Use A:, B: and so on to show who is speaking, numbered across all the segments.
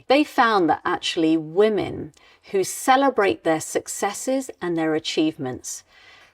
A: study. They found that actually women who celebrate their successes and their achievements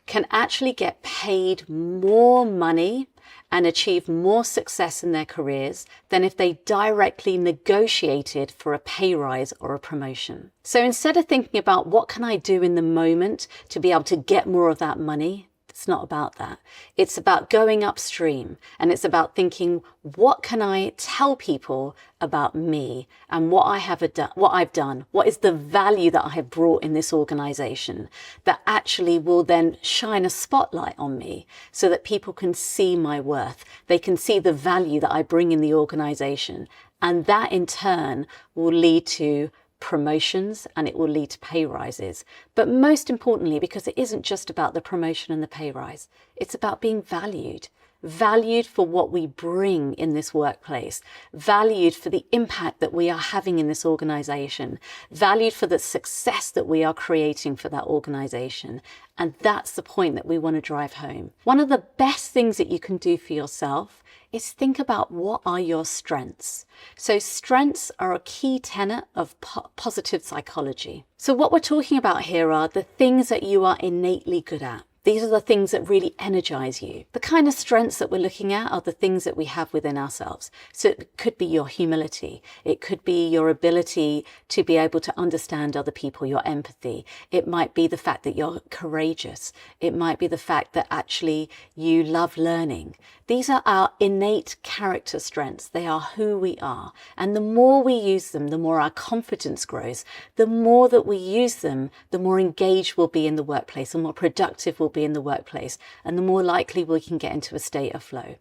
A: can actually get paid more money and achieve more success in their careers than if they directly negotiated for a pay rise or a promotion. So instead of thinking about what can I do in the moment to be able to get more of that money, it's not about that. It's about going upstream, and it's about thinking, what can I tell people about me and what I've done? What is the value that I have brought in this organization that actually will then shine a spotlight on me so that people can see my worth. They can see the value that I bring in the organization. And that in turn will lead to promotions, and it will lead to pay rises. But most importantly, because it isn't just about the promotion and the pay rise, it's about being valued for what we bring in this workplace, valued for the impact that we are having in this organization, valued for the success that we are creating for that organization. And that's the point that we want to drive home. One of the best things that you can do for yourself is think about, what are your strengths? So strengths are a key tenet of positive psychology. So what we're talking about here are the things that you are innately good at. These are the things that really energize you. The kind of strengths that we're looking at are the things that we have within ourselves. So it could be your humility. It could be your ability to be able to understand other people, your empathy. It might be the fact that you're courageous. It might be the fact that actually you love learning. These are our innate character strengths. They are who we are. And the more we use them, the more our confidence grows. The more that we use them, the more engaged we'll be in the workplace, the more productive we'll be in the workplace, and the more likely we can get into a state of flow.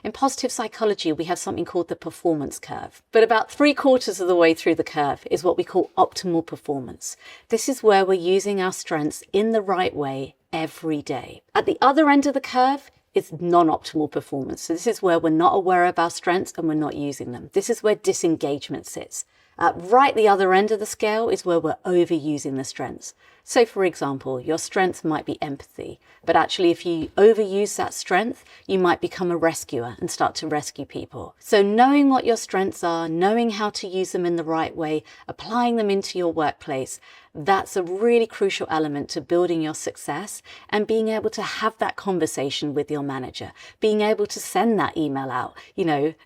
A: In positive psychology, we have something called the performance curve. But about 3/4 of the way through the curve is what we call optimal performance. This is where we're using our strengths in the right way every day. At the other end of the curve, it's non-optimal performance. So this is where we're not aware of our strengths and we're not using them. This is where disengagement sits. Right the other end of the scale is where we're overusing the strengths. So for example, your strength might be empathy, but actually if you overuse that strength, you might become a rescuer and start to rescue people. So knowing what your strengths are, knowing how to use them in the right way, applying them into your workplace, that's a really crucial element to building your success and being able to have that conversation with your manager, being able to send that email out,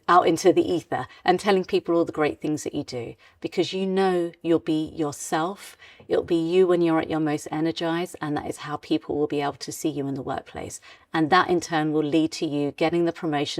A: out into the ether and telling people all the great things that you do, because you'll be yourself. It'll be you when you're at your most energized, and that is how people will be able to see you in the workplace. And that in turn will lead to you getting the promotion